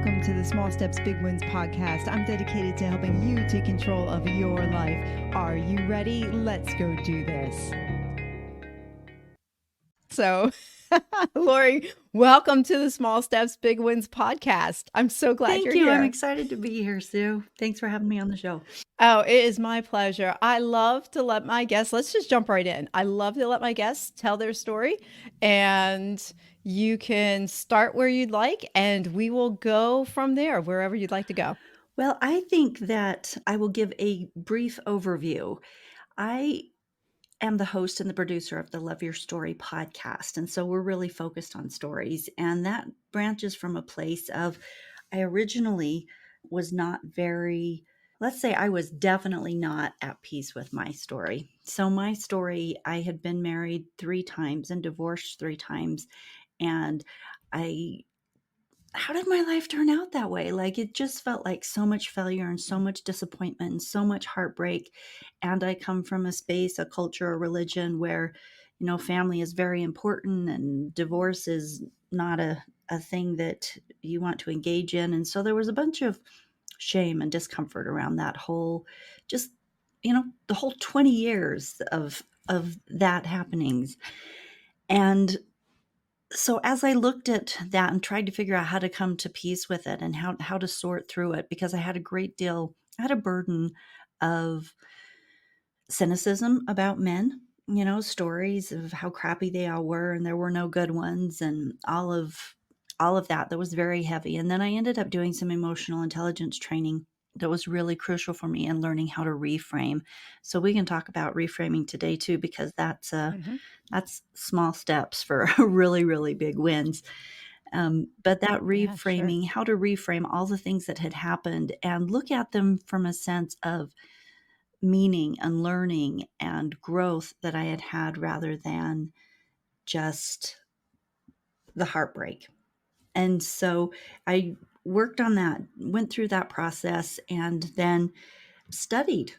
Welcome to the Small Steps, Big Wins podcast. I'm dedicated to helping you take control of your life. Are you ready? Let's go do this. So, Lori, welcome to the Small Steps, Big Wins podcast. I'm so glad Thank you're you. here. I'm excited to be here, Sue. Thanks for having me on the show. Oh, it is my pleasure. I love to let my guests, let's just jump right in. I love to let my guests tell their story, and you can start where you'd like, and we will go from there, wherever you'd like to go. Well, I think that I will give a brief overview. I am the host and the producer of the Love Your Story podcast. And so we're really focused on stories. And that branches from a place of I originally was not very, let's say I was definitely not at peace with my story. So my story, I had been married 3 times and divorced 3 times. And how did my life turn out that way? Like, it just felt like so much failure and so much disappointment and so much heartbreak. And I come from a space, a culture, a religion where, family is very important and divorce is not a thing that you want to engage in. And so there was a bunch of shame and discomfort around that whole, just, the whole 20 years of that happenings. And so as I looked at that and tried to figure out how to come to peace with it and how to sort through it, because I had a burden of cynicism about men, stories of how crappy they all were and there were no good ones and all of that was very heavy. And then I ended up doing some emotional intelligence training that was really crucial for me in learning how to reframe. So we can talk about reframing today too, because that's small steps for really, really big wins. But that reframing, how to reframe all the things that had happened and look at them from a sense of meaning and learning and growth that I had had rather than just the heartbreak. And so I worked on that, went through that process, and then studied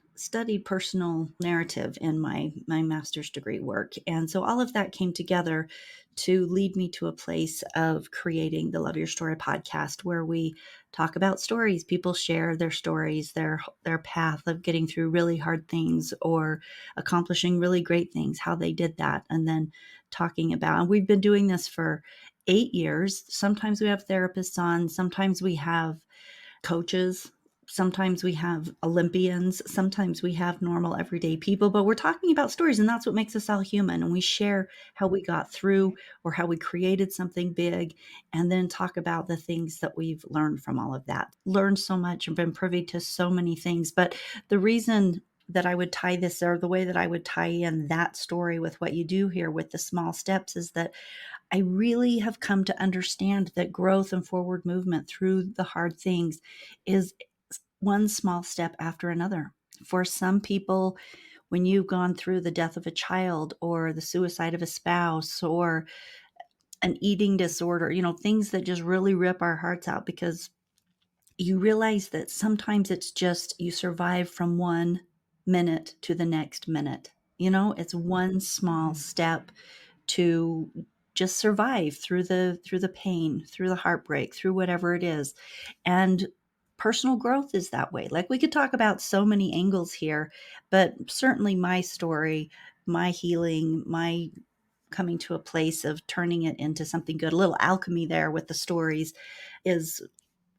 personal narrative in my master's degree work. And so all of that came together to lead me to a place of creating the Love Your Story podcast, where we talk about stories. People share their stories, their path of getting through really hard things or accomplishing really great things, how they did that, and then talking about, and we've been doing this for 8 years. Sometimes we have therapists on, sometimes we have coaches, sometimes we have Olympians, sometimes we have normal everyday people, but we're talking about stories, and that's what makes us all human. And we share how we got through or how we created something big, and then talk about the things that we've learned from all of that. Learned so much and been privy to so many things. But the reason that I would tie this, or the way that I would tie in that story with what you do here with the small steps, is that I really have come to understand that growth and forward movement through the hard things is one small step after another. For some people, when you've gone through the death of a child or the suicide of a spouse or an eating disorder, things that just really rip our hearts out, because you realize that sometimes it's just you survive from 1 minute to the next minute. It's one small step to just survive through the pain, through the heartbreak, through whatever it is. And personal growth is that way. Like, we could talk about so many angles here, but certainly my story, my healing, my coming to a place of turning it into something good, a little alchemy there with the stories, is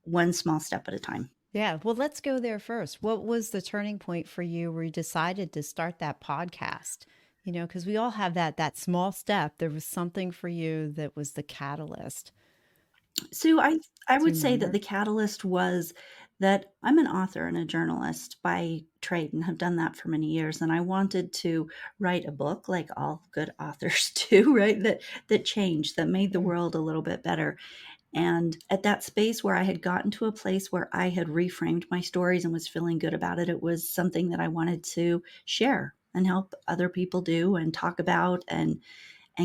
one small step at a time. Yeah. Well, let's go there first. What was the turning point for you where you decided to start that podcast? Because we all have that small step. There was something for you that was the catalyst. Sue, I Do you would say that remember? the catalyst was that I'm an author and a journalist by trade and have done that for many years. And I wanted to write a book, like all good authors do, right? That changed, that made the world a little bit better. And at that space where I had gotten to a place where I had reframed my stories and was feeling good about it, it was something that I wanted to share and help other people do and talk about and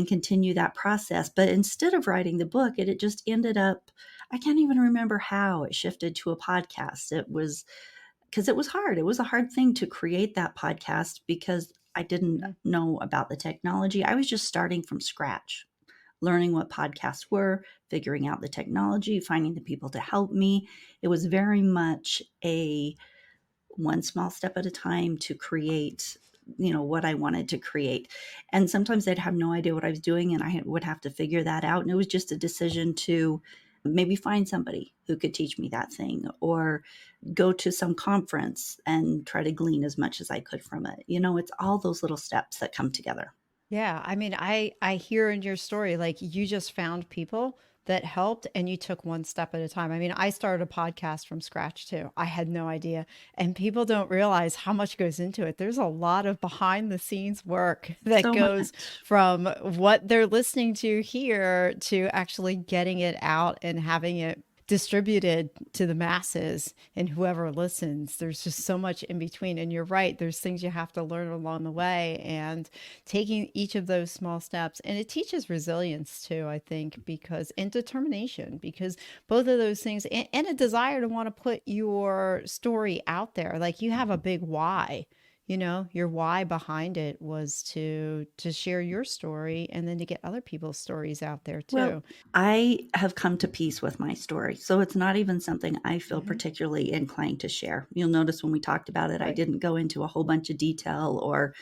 continue that process. But instead of writing the book, it just ended up, I can't even remember how it shifted to a podcast. It was because it was hard. It was a hard thing to create that podcast because I didn't know about the technology. I was just starting from scratch, learning what podcasts were, figuring out the technology, finding the people to help me. It was very much a one small step at a time to create, what I wanted to create. And sometimes I'd have no idea what I was doing and I would have to figure that out. And it was just a decision to maybe find somebody who could teach me that thing, or go to some conference and try to glean as much as I could from it. It's all those little steps that come together. Yeah, I mean, I hear in your story like you just found people that helped and you took one step at a time. I mean, I started a podcast from scratch too. I had no idea. And people don't realize how much goes into it. There's a lot of behind the scenes work that So goes much. from what they're listening to here to actually getting it out and having it distributed to the masses and whoever listens. There's just so much in between. And you're right, there's things you have to learn along the way. And taking each of those small steps, and it teaches resilience too, I think, because and determination, because both of those things, and a desire to want to put your story out there. Like you have a big why, your why behind it was to share your story and then to get other people's stories out there Well, too. I have come to peace with my story. So it's not even something I feel Hmm. particularly inclined to share. You'll notice when we talked about it, I Right. didn't go into a whole bunch of detail or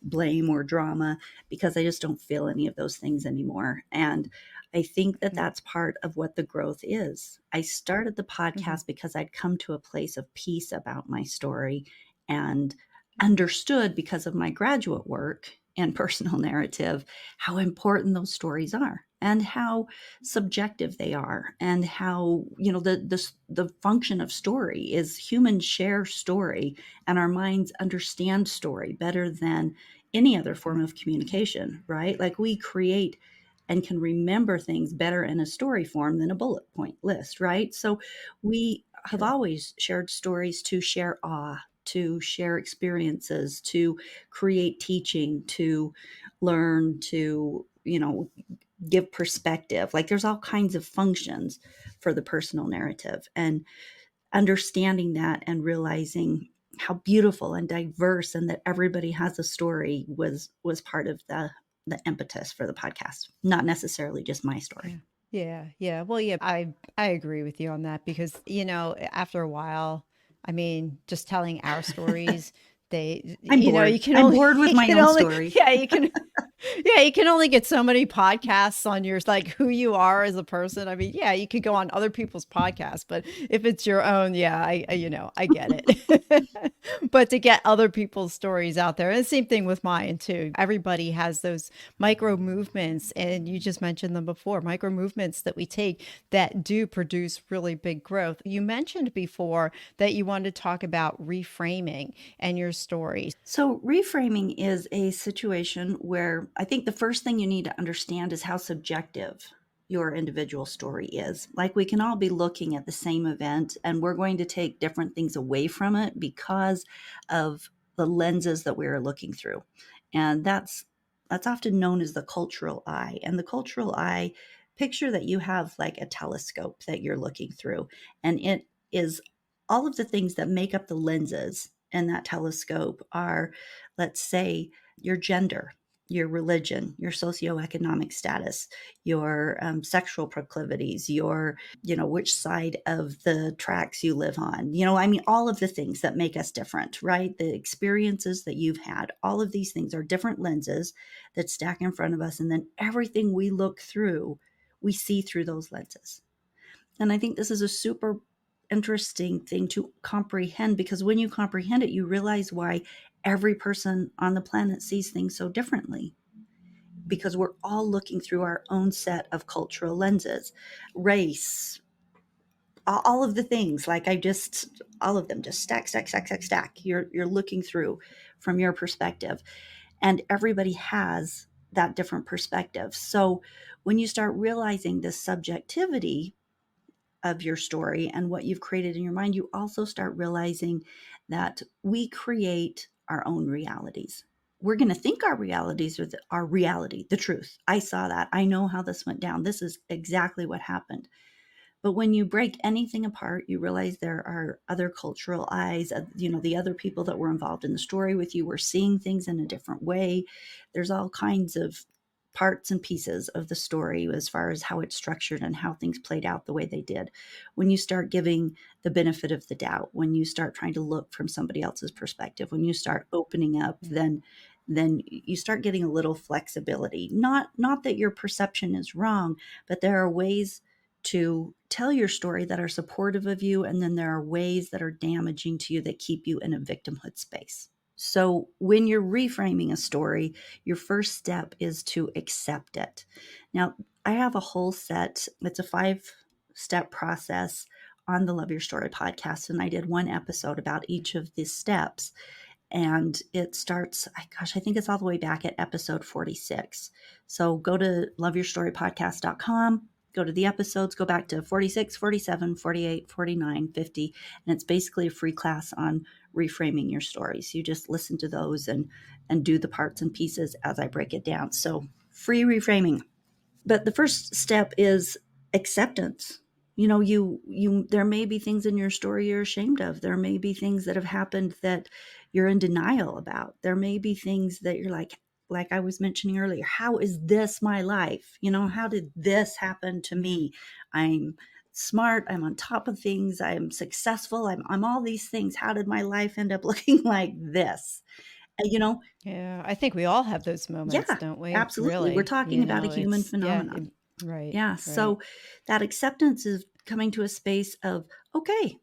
blame or drama, because I just don't feel any of those things anymore. And I think that Hmm. that's part of what the growth is. I started the Hmm. podcast because I'd come to a place of peace about my story and understood, because of my graduate work and personal narrative, how important those stories are and how subjective they are, and how the function of story is humans share story, and our minds understand story better than any other Hmm. form of communication, right? Like we create and can remember things better in a story form than a bullet point list, right? So we have True. always shared stories to share awe, to share experiences, to create teaching, to learn, to, give perspective. Like there's all kinds of functions for the personal narrative. And understanding that and realizing how beautiful and diverse and that everybody has a story was part of the impetus for the podcast, not necessarily just my story. Yeah. Yeah. Yeah. Well, yeah, I agree with you on that because, after a while, I mean, just telling our stories, I'm bored. you can I'm only bored with you my can own only story. yeah, you can yeah, you can only get so many podcasts on your like who you are as a person. I mean, yeah, you could go on other people's podcasts, but if it's your own, yeah, I get it. But to get other people's stories out there, and the same thing with mine too. Everybody has those micro movements, and you just mentioned them before, micro movements that we take that do produce really big growth. You mentioned before that you wanted to talk about reframing and your story. So, reframing is a situation where I think the first thing you need to understand is how subjective your individual story is. Like, we can all be looking at the same event and we're going to take different things away from it because of the lenses that we're looking through. And that's often known as the cultural eye. And the cultural eye, picture that you have like a telescope that you're looking through, and it is all of the things that make up the lenses in that telescope are, let's say, your gender, your religion, your socioeconomic status, your sexual proclivities, your, which side of the tracks you live on. I mean, all of the things that make us different, right? The experiences that you've had, all of these things are different lenses that stack in front of us. And then everything we look through, we see through those lenses. And I think this is a super interesting thing to comprehend, because when you comprehend it, you realize why every person on the planet sees things so differently, because we're all looking through our own set of cultural lenses, race, all of the things. Like all of them just stack, stack, stack, stack, stack. You're looking through from your perspective, and everybody has that different perspective. So when you start realizing this subjectivity of your story and what you've created in your mind, you also start realizing that we create our own realities. We're going to think our realities are our reality, the truth. I saw that. I know how this went down. This is exactly what happened. But when you break anything apart, you realize there are other cultural eyes. The other people that were involved in the story with you were seeing things in a different way. There's all kinds of parts and pieces of the story as far as how it's structured and how things played out the way they did. When you start giving the benefit of the doubt, when you start trying to look from somebody else's perspective, when you start opening up, then you start getting a little flexibility. Not that your perception is wrong, but there are ways to tell your story that are supportive of you, and then there are ways that are damaging to you that keep you in a victimhood space. So when you're reframing a story, your first step is to accept it. Now, I have a whole set, it's a 5-step process on the Love Your Story podcast, and I did one episode about each of these steps. And it starts, I think it's all the way back at episode 46. So go to loveyourstorypodcast.com, go to the episodes, go back to 46, 47, 48, 49, 50. And it's basically a free class on reframing your stories. You just listen to those and do the parts and pieces as I break it down. So free reframing. But the first step is acceptance. You there may be things in your story you're ashamed of. There may be things that have happened that you're in denial about. There may be things that you're like I was mentioning earlier, how is this my life? How did this happen to me? I'm smart, I'm on top of things, I'm successful, I'm all these things. How did my life end up looking like this? And, Yeah, I think we all have those moments, yeah, don't we? absolutely. We're Really, talking about a human it's yeah, phenomenon. right, Yeah. right. So that acceptance is coming to a space of, okay,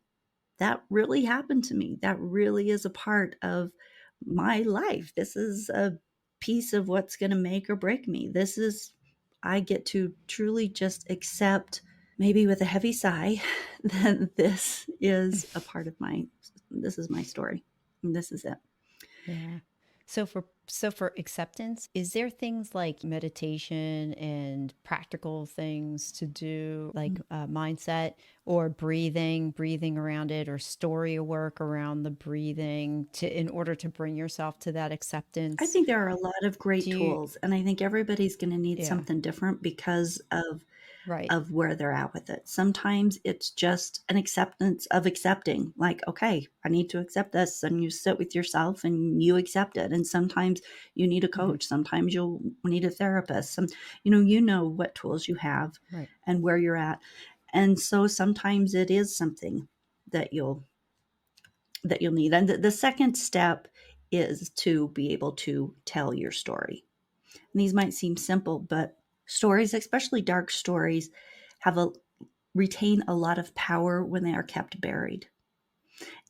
that really happened to me. That really is a part of my life. This is a piece of what's going to make or break me. I get to truly just accept, maybe with a heavy sigh, that this is my story. And this is it. Yeah. So for acceptance, is there things like meditation and practical things to do, like mindset or breathing around it, or story work around the breathing in order to bring yourself to that I acceptance? think there are a lot of great Do you? tools, and I think everybody's going to need Yeah. something different because Right. of where they're at with it. Sometimes it's just an acceptance of accepting, like, okay, I need to accept this. And you sit with yourself and you accept it. And sometimes you need a Hmm. coach. Sometimes you'll need a therapist. What tools you have Right. and where you're at. And so sometimes it is something that you'll need. And the second step is to be able to tell your story. And these might seem simple, but stories, especially dark stories, have a retain a lot of power when they are kept buried.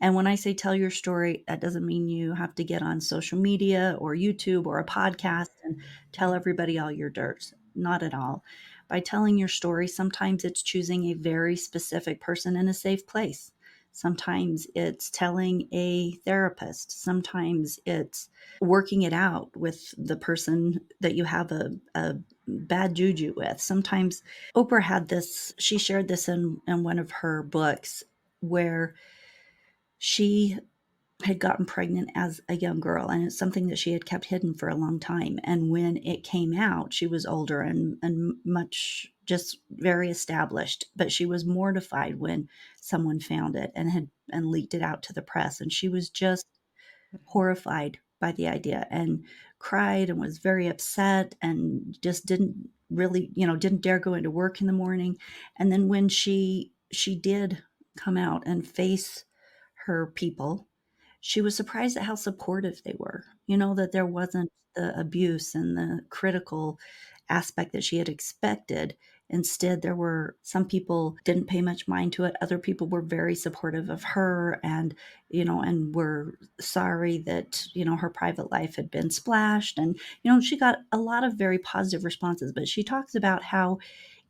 And when I say tell your story, that doesn't mean you have to get on social media or YouTube or a podcast and tell everybody all your dirt. Not at all. By telling your story, sometimes it's choosing a very specific person in a safe place. Sometimes it's telling a therapist. Sometimes it's working it out with the person that you have a bad juju with. Sometimes Oprah had this, she shared this in one of her books where she had gotten pregnant as a young girl, and it's something that she had kept hidden for a long time. And when it came out, she was older and much just very established, but she was mortified when someone found it and leaked it out to the press. And she was just horrified by the idea and cried and was very upset and just didn't really, didn't dare go into work in the morning. And then when she did come out and face her people, she was surprised at how supportive they were. That there wasn't the abuse and the critical aspect that she had expected. Instead, there were some people didn't pay much mind to it. Other people were very supportive of her and were sorry that, her private life had been splashed. And, she got a lot of very positive responses, but she talks about how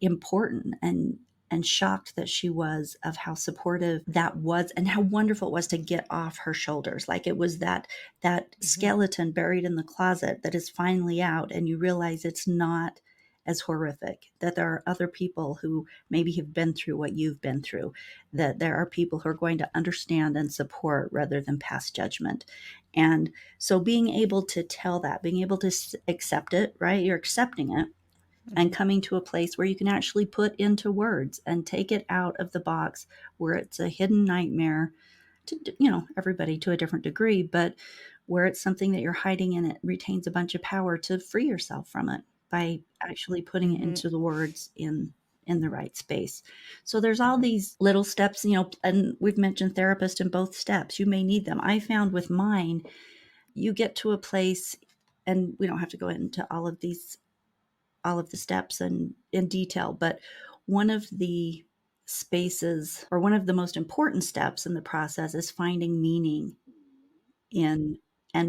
important and shocked that she was of how supportive that was and how wonderful it was to get off her shoulders. Like it was that Hmm. skeleton buried in the closet that is finally out, and you realize it's not as horrific, that there are other people who maybe have been through what you've been through, that there are people who are going to understand and support rather than pass judgment. And so being able to tell that, being able to accept it, right? You're accepting it and Hmm. coming to a place where you can actually put into words and take it out of the box where it's a hidden nightmare to, everybody to a different degree, but where it's something that you're hiding and it retains a bunch of power to free yourself from it. by actually putting it Mhm. into the words in the right space. So there's all Mhm. these little steps, and we've mentioned therapist in both steps. You may need them. I found with mine, you get to a place, and we don't have to go into all of the steps and in detail, but one of the spaces or one of the most important steps in the process is finding meaning in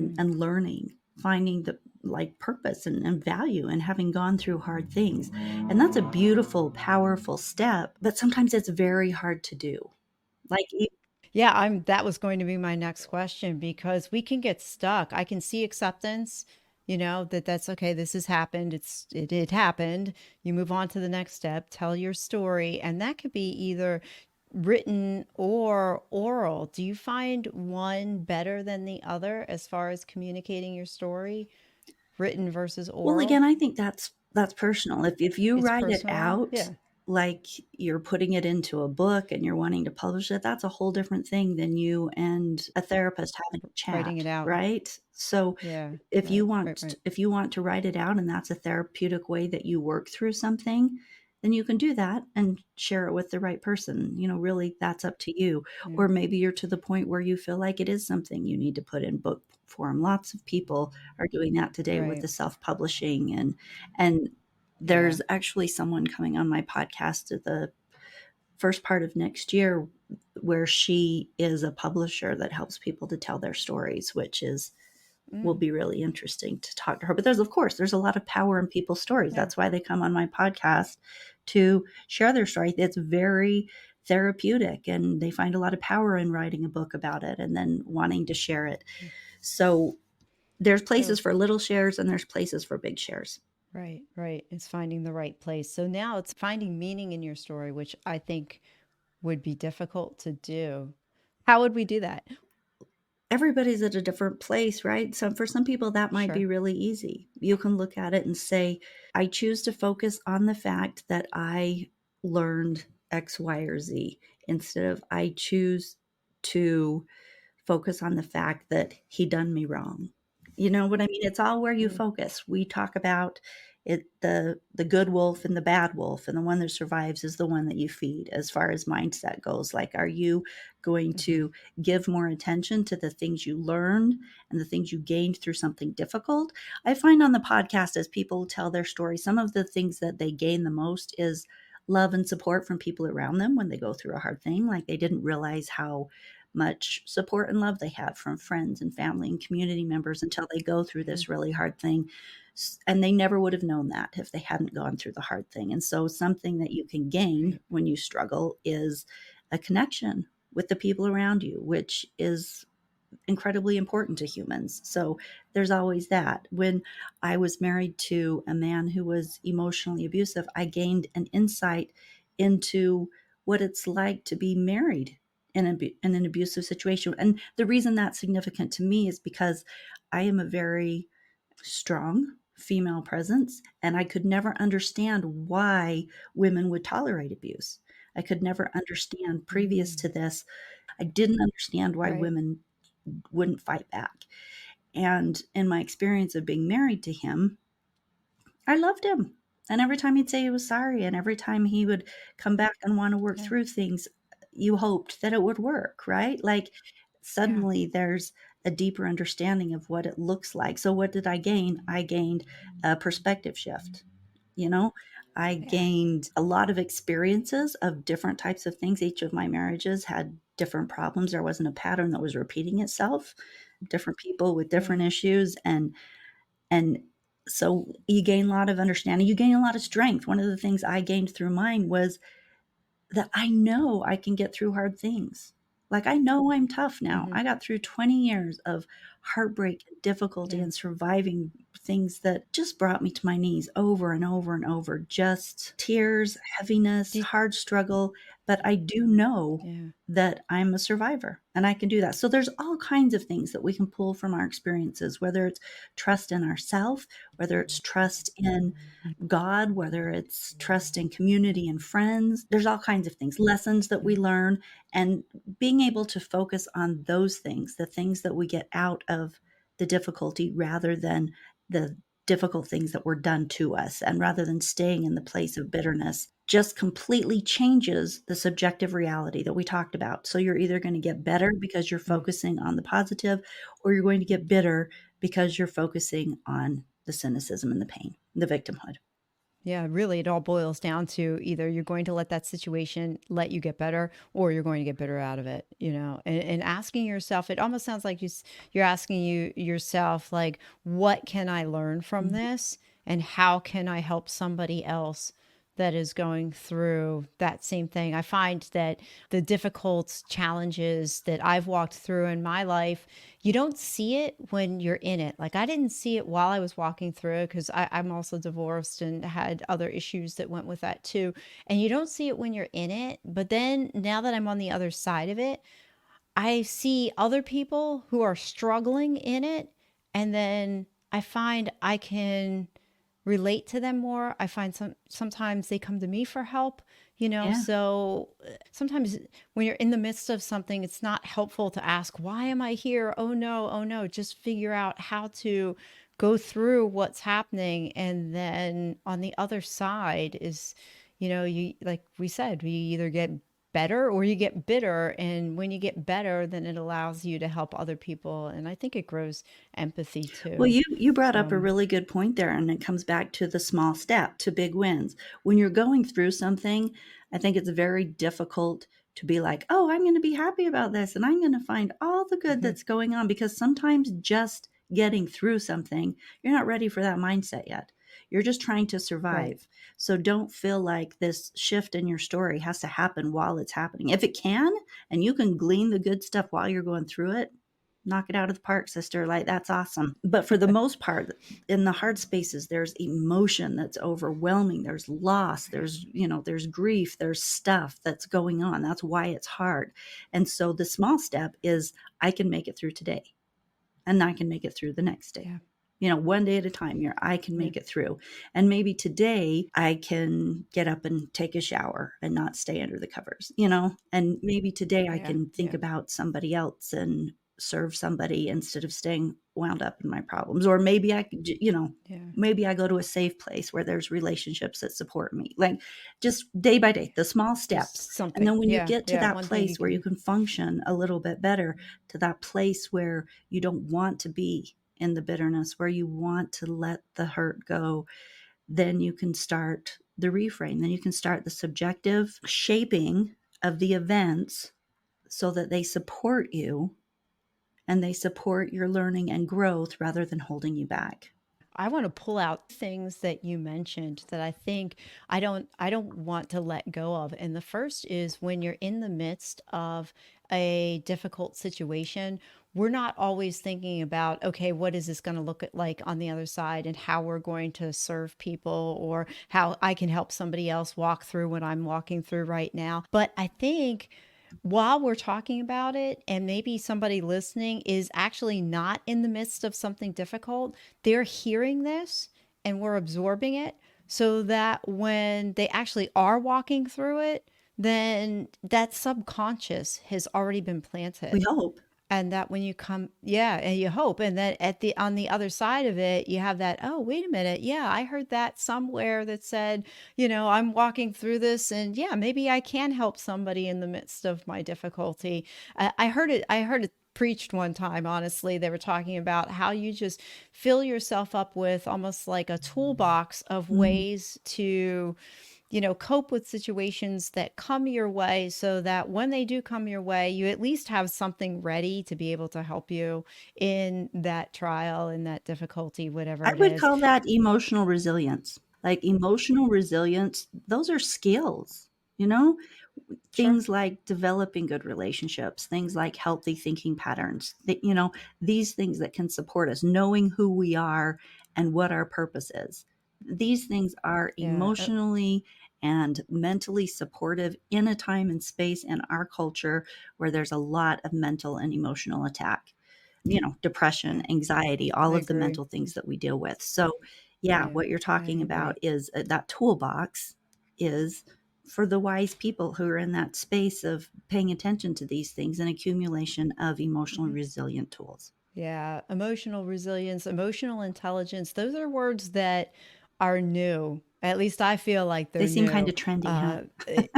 Mm. and learning, finding the like purpose and value and having gone through hard things. And that's a beautiful, powerful step, but sometimes it's very hard to do. Like Yeah, that was going to be my next question because we can get stuck. I can see acceptance, that that's okay, this has happened. It happened. You move on to the next step, tell your story, and that could be either written or oral. Do you find one better than the other as far as communicating your story, written versus Well, oral? again, I think that's personal. If you It's write it personal. out Yeah, like you're putting it into a book and you're wanting to publish it, that's a whole different thing than you and a therapist having a writing chat, it out. right? So Yeah, if you right, right, want right. if you want to write it out and that's a therapeutic way that you work through something, then you can do that and share it with the right person. Really that's up to you. Yeah, Or maybe you're to the point where you feel like it is something you need to put in book form. Lots of people are doing that today with right. the self-publishing, and Yeah. there's actually someone coming on my podcast at the first part of next year where she is a publisher that helps people to tell their stories, which is will Mm, be really interesting to talk to her. But there's a lot of power in people's stories. yeah. That's why they come on my podcast to share their story. It's very therapeutic and they find a lot of power in writing a book about it and then wanting to share it. So there's So, places for little shares and there's places for big shares. right, right. It's finding the right place. So now it's finding meaning in your story, which I think would be difficult to do. How would we do that? Everybody's at a different place, right? So for some people, that might be Sure. really easy. You can look at it and say, I choose to focus on the fact that I learned X, Y, or Z instead of I choose to focus on the fact that he done me wrong. You know what I mean? It's all where you Mm, focus. We talk about it, the good wolf and the bad wolf, and the one that survives is the one that you feed as far as mindset goes. Like, are you going mhm, to give more attention to the things you learned and the things you gained through something difficult? I find on the podcast as people tell their story, some of the things that they gain the most is love and support from people around them when they go through a hard thing. Like they didn't realize how much support and love they have from friends and family and community members until they go through mhm. this really hard thing. And they never would have known that if they hadn't gone through the hard thing. And so, something that you can gain Right. when you struggle is a connection with the people around you, which is incredibly important to humans. So there's always that. When I was married to a man who was emotionally abusive, I gained an insight into what it's like to be married in an abusive situation. And the reason that's significant to me is because I am a very strong female presence and I could never understand why women would tolerate abuse. I could never understand previous Mm, to this. I didn't understand why right. women wouldn't fight back. And in my experience of being married to him, I loved him. And every time he'd say he was sorry, and every time he would come back and want to work Yeah. through things, you hoped that it would work, right? Like Yeah. suddenly there's a deeper understanding of what it looks like. So, what did I gain? I gained a perspective shift. You know, I Yeah. gained a lot of experiences of different types of things. Each of my marriages had different problems. There wasn't a pattern that was repeating itself. Different people with different Yeah. issues, and so you gain a lot of understanding. You gain a lot of strength. One of the things I gained through mine was that I know I can get through hard things. Like I know I'm tough now. Hmm. I got through 20 years of heartbreak and difficulty Yeah. and surviving things that just brought me to my knees over and over and over. Just tears, heaviness, Did, hard struggle. But I do know yeah. that I'm a survivor and I can do that. So there's all kinds of things that we can pull from our experiences, whether it's trust in ourselves, whether it's trust in God, whether it's trust in community and friends. There's all kinds of things, lessons that we Mm, learn, and being able to focus on those things, the things that we get out of the difficulty rather than the difficult things that were done to us. And rather than staying in the place of bitterness, just completely changes the subjective reality that we talked about. So you're either going to get better because you're Mm. focusing on the positive, or you're going to get bitter because you're focusing on the cynicism and the pain, the victimhood. Yeah, really, it all boils down to either you're going to let that situation let you get better, or you're going to get better out of it. And asking yourself, it almost sounds like you're asking yourself, like, what can I learn from Mhm. this, and how can I help somebody else that is going through that same thing. I find that the difficult challenges that I've walked through in my life, you don't see it when you're in it. Like, I didn't see it while I was walking through it because I'm also divorced and had other issues that went with that too. And you don't see it when you're in it. But then now that I'm on the other side of it, I see other people who are struggling in it, and then I find I can relate to them more. I find sometimes they come to me for help, Yeah. so sometimes when you're in the midst of something, it's not helpful to ask, why am I here? Oh no, oh no. Just figure out how to go through what's happening. And then on the other side is, you, like we said, we either get better or you get bitter. And when you get better, then it allows you to help other people. And I think it grows empathy Well, too. you brought up a So, really good point there, and it comes back to the small step to big wins. When you're going through something, I think it's very difficult to be like, oh, I'm going to be happy about this and I'm going to find all the good mhm, that's going on, because sometimes just getting through something, you're not ready for that mindset yet. You're just trying to right. survive. So don't feel like this shift in your story has to happen while it's happening. If it can, and you can glean the good stuff while you're going through it, knock it out of the park, sister. Like, that's awesome. But for the most part, in the hard spaces, there's emotion that's overwhelming. There's loss. There's grief. There's stuff that's going on. That's why it's hard. And so the small step is, I can make it through today, and I can make it through the next day. Yeah. One day at a time here, I can Yeah. make it through. And maybe today I can get up and take a shower and not stay under the covers. And maybe today I Yeah. can think Yeah. about somebody else and serve somebody instead of staying wound up in my problems. Or maybe I could, Yeah. maybe I go to a safe place where there's relationships that support me. Like, just day by day, the small steps. Just And something. then when you Yeah. get to Yeah. that One thing you place where you can. can function a little bit better, to that place where you don't want to be in the bitterness, where you want to let the hurt go, then you can start the reframe. Then you can start the subjective shaping of the events so that they support you and they support your learning and growth rather than holding you back. I want to pull out things that you mentioned that I think I don't want to let go of. And the first is when you're in the midst of a difficult situation, we're not always thinking about, okay, what is this going to look like on the other side, and how we're going to serve people, or how I can help somebody else walk through what I'm walking through right now. But I think while we're talking about it, and maybe somebody listening is actually not in the midst of something difficult, they're hearing this and we're absorbing it, so that when they actually are walking through it, then that subconscious has already been We planted. hope. And that when you come, yeah, and you hope, and that on the other side of it, you have that, oh, wait a minute, yeah, I heard that somewhere that said, I'm walking through this, and yeah, maybe I can help somebody in the midst of my difficulty. I heard it preached one time. Honestly, they were talking about how you just fill yourself up with almost like a toolbox of Mm. ways to, cope with situations that come your way, so that when they do come your way, you at least have something ready to be able to help you in that trial, in that difficulty, whatever I it would is. call that emotional resilience. Like, emotional resilience, those are skills, you know? Sure. Things like developing good relationships, things like healthy thinking patterns, these things that can support us, knowing who we are and what our purpose is. These things are Yeah. emotionally and mentally supportive in a time and space in our culture where there's a lot of mental and emotional attack, depression, Yeah. anxiety, I all of the agree. mental things that we deal with. So, yeah, Yeah. what you're I talking about agree. is that toolbox is for the wise people who are in that space of paying attention to these things and accumulation of emotionally Mhm. resilient tools. Yeah, emotional resilience, emotional intelligence, those are words that are new. At least I feel like They they're seem kind new. of trendy, huh? Uh, it-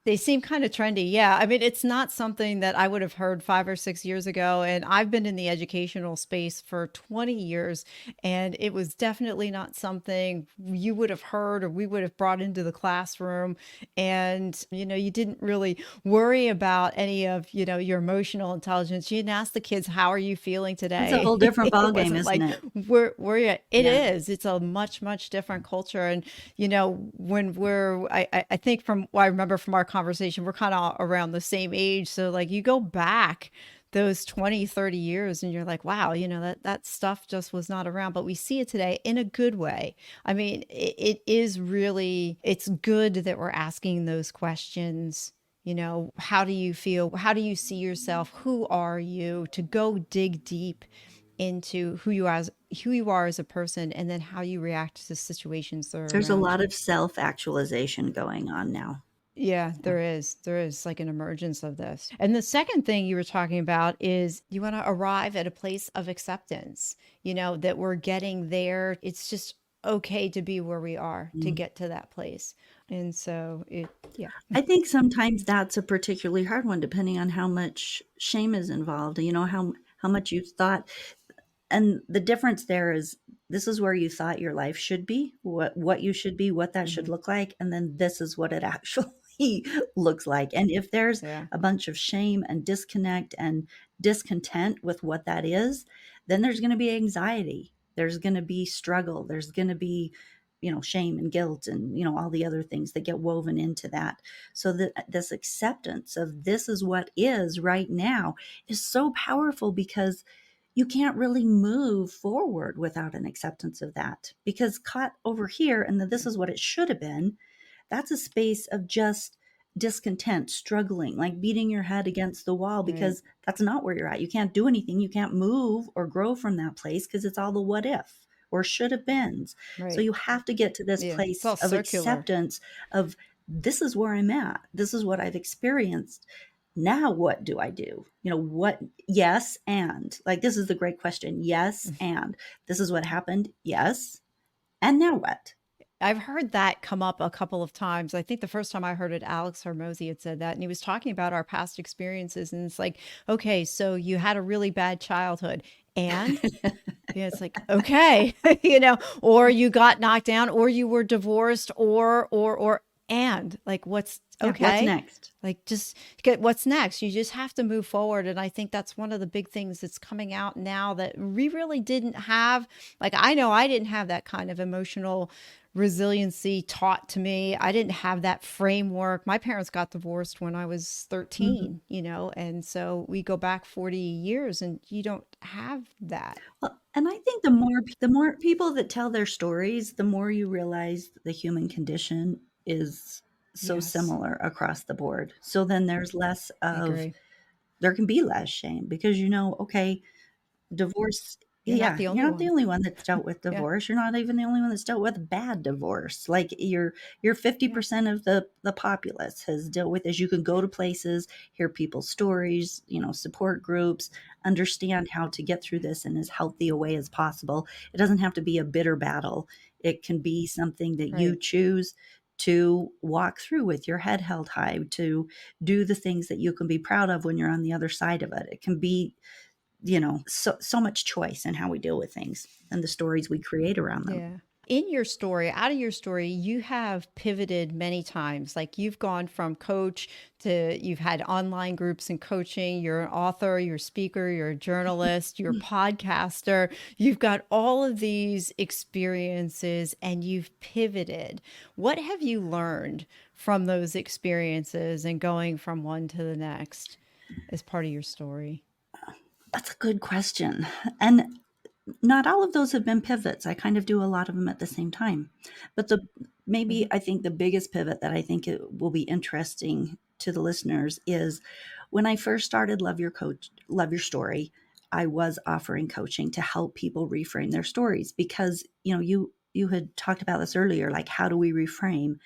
they seem kind of trendy. Yeah. I mean, it's not something that I would have heard 5 or 6 years ago. And I've been in the educational space for 20 years. And it was definitely not something you would have heard or we would have brought into the classroom. And, you didn't really worry about any of, your emotional intelligence. You didn't ask the kids, how are you feeling It's a today? whole different It ballgame, wasn't isn't like, it? where you, it Yeah. is. It's a much, much different culture. And when I think from what I remember from our conversation, we're kind of around the same age. So like you go back those 20, 30 years and you're like, wow, that stuff just was not around, but we see it today in a good way. I mean, it is really, it's good that we're asking those questions. How do you feel? How do you see yourself? Who are you? To go dig deep into who you are as a person, and then how you react to situations that are There's a around lot you. of self-actualization going on now. Yeah, Yeah. there is like an emergence of this. And the second thing you were talking about is you want to arrive at a place of acceptance, that we're getting there. It's just okay to be where we are, to Mm. get to that place. And so yeah. I think sometimes that's a particularly hard one, depending on how much shame is involved, how much you thought. And the difference there is, this is where you thought your life should be, what you should be, what that should Hmm. look like, and then this is what it actually looks like. And if there's Yeah. a bunch of shame and disconnect and discontent with what that is, then there's going to be anxiety. There's going to be struggle. There's going to be, shame and guilt and, all the other things that get woven into that. So that this acceptance of this is what is right now is so powerful, because you can't really move forward without an acceptance of that, because caught over here and this is what it should have been, that's a space of just discontent, struggling, like beating your head against the wall, Right. because that's not where you're at. You can't do anything. You can't move or grow from that place because it's all the what if or should have beens. So Right. you have to get to this Yeah. It's place all of circular. acceptance of, this is where I'm at. This is what I've experienced. Now what do I do? What? Yes, and like, this is the great question. Yes, and this is what happened. Yes, and now what? I've heard that come up a couple of times. I think the first time I heard it, Alex Hormozy had said that, and he was talking about our past experiences. And it's like, okay, so you had a really bad childhood, and yeah, it's like, okay, or you got knocked down, or you were divorced, and like, what's Yeah, what's okay? next? Like, just get what's next. You just have to move forward. And I think that's one of the big things that's coming out now that we really didn't have. Like, I know I didn't have that kind of emotional resiliency taught to me. I didn't have that framework. My parents got divorced when I was Mhm. 13, and so we go back 40 years and you don't have that. Well, and I think the more people that tell their stories, the more you realize the human condition is so Yes, similar across the board. So then I agree. there can be less shame, because okay, divorce, You're not yeah, the you're only not the one. only one that's dealt with Yeah. divorce. You're not even the only one that's dealt with bad divorce. Like, you're Yeah. 50% of the populace has dealt with this. You can go to places, hear people's stories, support groups, understand how to get through Yeah. this in as healthy a way as possible. It doesn't have to be a bitter battle. It can be something that you Right. choose to walk through with your head held high, to do the things that you can be proud of when you're on the other side of it. It can be, so much choice in how we deal with things and the stories we create around them. Yeah. In your story, out of your story, you have pivoted many times. Like you've gone from coach to you've had online groups and coaching. You're an author, you're a speaker, you're a journalist, you're a podcaster. You've got all of these experiences and you've pivoted. What have you learned from those experiences and going from one to the next as part of your story? That's a good question. And not all of those have been pivots. I kind of do a lot of them at the same time. But maybe Hmm. I think the biggest pivot that I think it will be interesting to the listeners is, when I first started Love Your Story, I was offering coaching to help people reframe their stories, because, you had talked about this earlier, like, how do we reframe?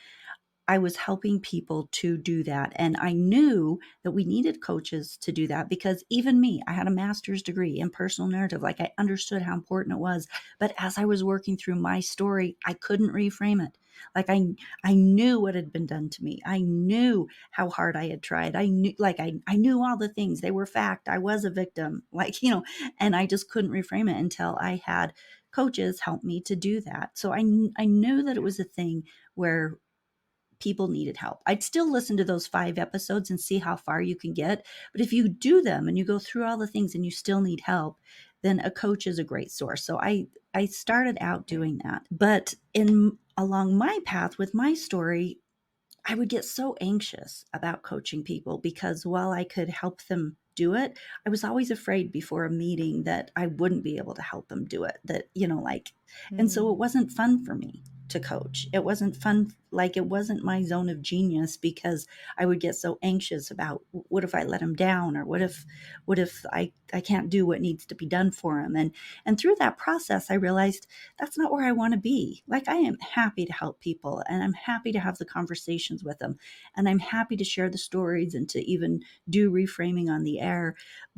I was helping people to do that. And I knew that we needed coaches to do that because even me, I had a master's degree in personal narrative. Like I understood how important it was. But as I was working through my story, I couldn't reframe it. Like I knew what had been done to me. I knew how hard I had tried. I knew all the things. They were fact. I was a victim. And I just couldn't reframe it until I had coaches help me to do that. So I knew that it was a thing where people needed help. I'd still listen to those 5 episodes and see how far you can get. But if you do them and you go through all the things and you still need help, then a coach is a great source. So I started out Right. doing that. But in along my path with my story, I would get so anxious about coaching people because while I could help them do it, I was always afraid before a meeting that I wouldn't be able to help them do it. And so it Mm. wasn't fun for me to coach. It wasn't fun, like it wasn't my zone of genius because I would get so anxious about what if I let him down or what if I can't do what needs to be done for him. And through that process, I realized that's not where I want to be. Like I am happy to help people and I'm happy to have the conversations with them and I'm happy to share the stories and to even do reframing on the air.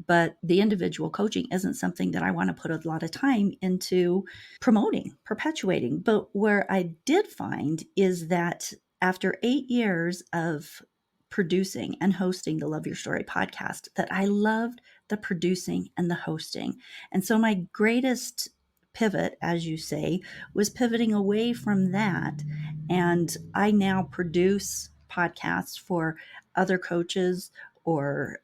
But the individual coaching isn't something that I want to put a lot of time into promoting, perpetuating. But where I did find is that after 8 years of producing and hosting the Love Your Story podcast, that I loved the producing and the hosting. And so my greatest pivot, as you say, was pivoting away from that. And I now produce podcasts for other coaches or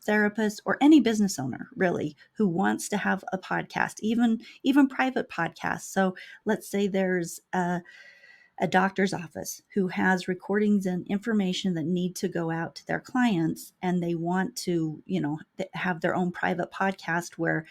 therapists or any business owner really who wants to have a podcast, even private podcasts. So let's say there's a doctor's office who has recordings and information that need to go out to their clients and they want to have their own private podcast where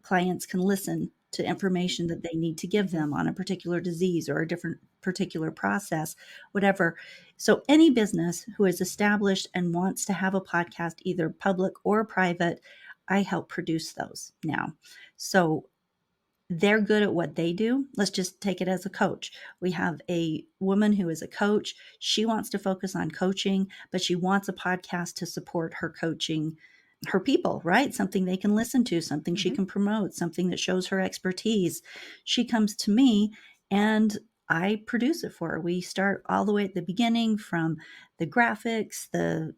clients can listen to information that they need to give Mhm. them on a particular disease or a different particular process, whatever. So, any business who is established and wants to have a podcast, either public or private, I help produce those now. So, they're good at what they do. Let's just take it as a coach. We have a woman who is a coach. She wants to focus on coaching, but she wants a podcast to support her coaching her people, right? Something they can listen to, something she Mhm. can promote, something that shows her expertise. She comes to me and I produce it for her. We start all the way at the beginning from the graphics, the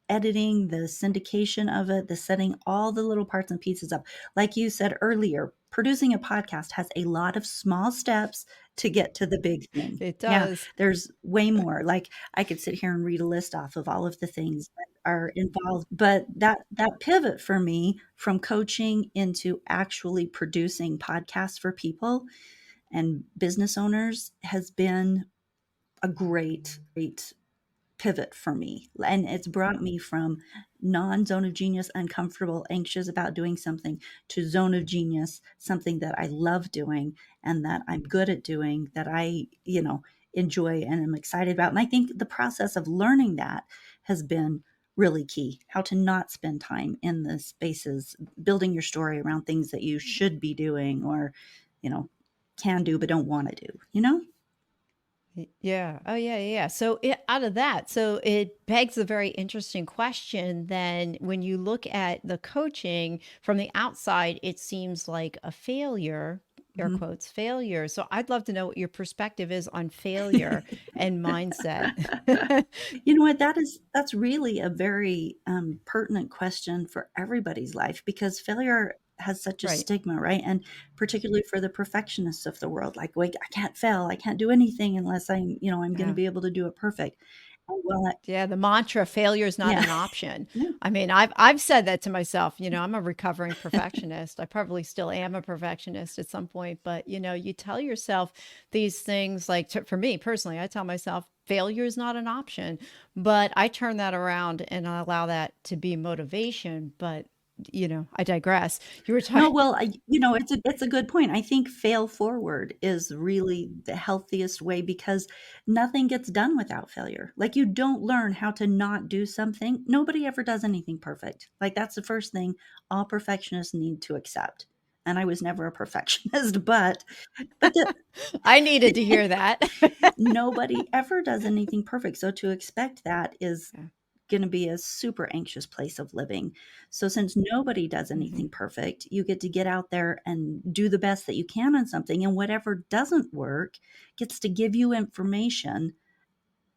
editing, the syndication of it, the setting all the little parts and pieces up. Like you said earlier, producing a podcast has a lot of small steps to get to the big thing. It Yeah, does. there's way more. Like I could sit here and read a list off of all of the things that are involved, but that pivot for me from coaching into actually producing podcasts for people and business owners has been a great pivot for me. And it's brought me from non zone of genius, uncomfortable, anxious about doing something to zone of genius, something that I love doing and that I'm good at doing, that I enjoy and am excited about. And I think the process of learning that has been really key. How to not spend time in the spaces, building your story around things that you should be doing or, you know, can do but don't want to do. Yeah. Oh, yeah, yeah. Yeah. So out of that, so it begs a very interesting question. Then, when you look at the coaching from the outside, it seems like a failure, air Mhm. quotes, failure. So I'd love to know what your perspective is on failure and mindset. You know what? That's really a very pertinent question for everybody's life because failure has such a Right. stigma, right? And particularly for the perfectionists of the world, like, wait, I can't fail, I can't do anything unless I'm going to Yeah. be able to do it perfect. And Yeah, the mantra failure is not yeah, an option. yeah, I mean, I've said that to myself, I'm a recovering perfectionist. I probably still am a perfectionist at some point, but you tell yourself these things like for me personally, I tell myself failure is not an option, but I turn that around and I allow that to be motivation, but I digress. You were No, talking well, it's a good point. I think fail forward is really the healthiest way because nothing gets done without failure. Like you don't learn how to not do something. Nobody ever does anything perfect. Like that's the first thing all perfectionists need to accept. and I was never a perfectionist, but I needed to hear that. nobody ever does anything perfect. So to expect that is Yeah. going to be a super anxious place of living. So since nobody does Mhm. anything perfect, you get to get out there and do the best that you can on something. And whatever doesn't work gets to give you information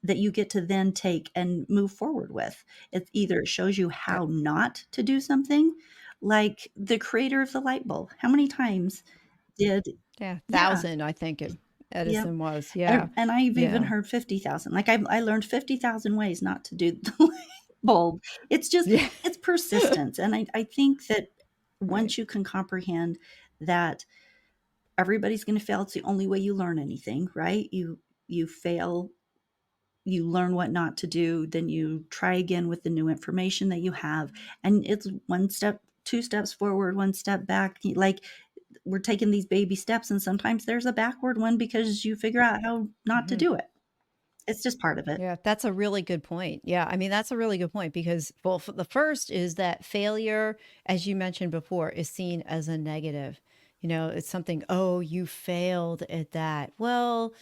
that you get to then take and move forward with. It either shows you Yep. how not to do something, like the creator of the light bulb. How many times did, Yeah, yeah, 1,000, I think yep. Edison was. Yeah. And I've even Yeah. heard 50,000. Like I learned 50,000 ways not to do the light bulb. It's just, Yeah. it's persistence. And I think that Right. once you can comprehend that everybody's going to fail, it's the only way you learn anything, right? You fail, you learn what not to do, then you try again with the new information that you have. And it's one step, two steps forward, one step back. Like we're taking these baby steps, and sometimes there's a backward one because you figure out how not to Mhm. do it. It's just part of it. Yeah, that's a really good point. Yeah, I mean, that's a really good point because, well, the first is that failure, as you mentioned before, is seen as a negative. It's something, oh, you failed at that. Well,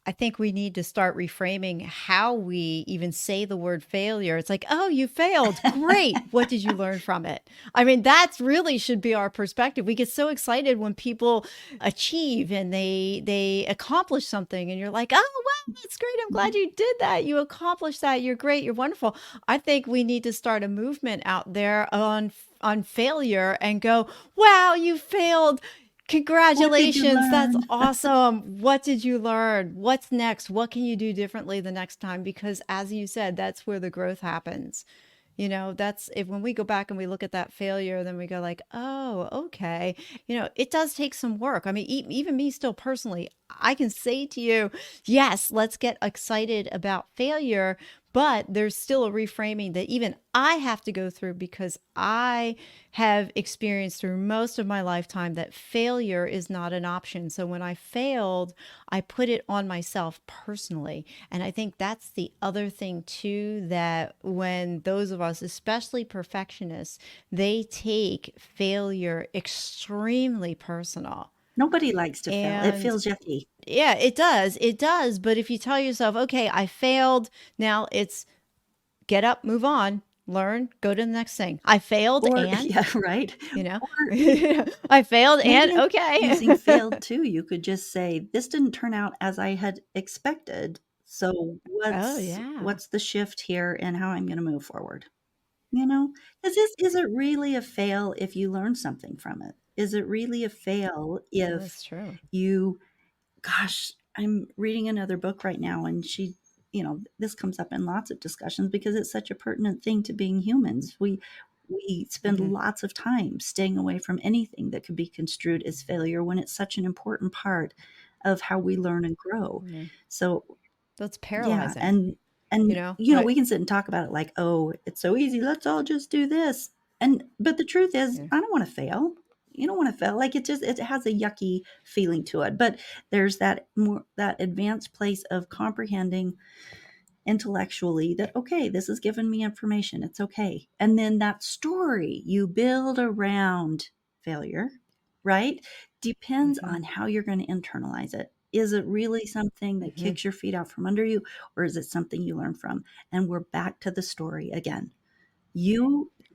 I think we need to start reframing how we even say the word failure. It's like, oh, you failed. Great. What did you learn from it? I mean, that's really should be our perspective. We get so excited when people achieve and they accomplish something and you're like, oh, wow, that's great. I'm glad you did that. You accomplished that. You're great. You're wonderful. I think we need to start a movement out there on failure and go, wow, you failed. What did you Congratulations. That's learn? awesome. What did you learn? What's next? What can you do differently the next time? Because as you said, that's where the growth happens. That's if when we go back and we look at that failure, then we go like, oh, okay. It does take some work. I mean, even me still personally, I can say to you, yes, let's get excited about failure, but there's still a reframing that even I have to go through because I have experienced through most of my lifetime that failure is not an option. So when I failed, I put it on myself personally. And I think that's the other thing too, that when those of us, especially perfectionists, they take failure extremely personal. Nobody likes to fail. It And feels yucky. yeah, it does. It does. But if you tell yourself, okay, I failed, now it's get up, move on, learn, go to the next thing. I failed Or and, yeah, right. you know, Or I failed maybe and instead of using okay. failed too, you could just say, "This didn't turn out as I had expected. So Oh, what's yeah. what's the shift here and how I'm gonna move forward?" You know? Is it really a fail if you learn something from it? Is it really a fail Well, if that's true. you, gosh, I'm reading another book right now, and this comes up in lots of discussions because it's such a pertinent thing to being humans. We spend Hmm. lots of time staying away from anything that could be construed as failure when it's such an important part of how we learn and grow. Yeah. So That's yeah, paralyzing, we like, can sit and talk about it like, "Oh, it's so easy. Let's all just do this." But the truth is, yeah. I don't want to fail. You don't want to fail. Like it has a yucky feeling to it. But there's that advanced place of comprehending intellectually that, okay, this has given me information. It's okay. And then that story you build around failure, right? Depends Hmm. on how you're going to internalize it. Is it really something that Hmm. kicks your feet out from under you, or is it something you learn from? And we're back to the story again.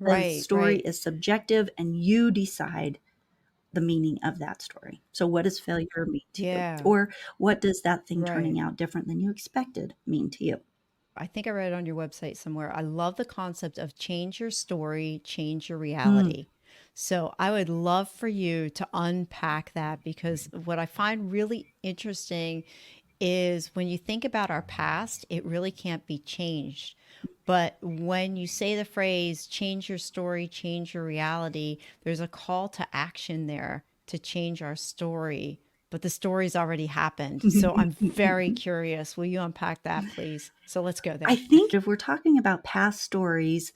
The Right, story right. is subjective, and you decide the meaning of that story. So, what does failure mean to you? Yeah, Or what does that thing right. turning out different than you expected mean to you? I think I read it on your website somewhere. I love the concept of change your story, change your Mm. reality. So I would love for you to unpack that because what I find really interesting is when you think about our past, it really can't be changed. But when you say the phrase change your story, change your reality, there's a call to action there to change our story. But the story's already happened. So I'm very curious. Will you unpack that, please? So let's go I there. think if we're talking about past stories,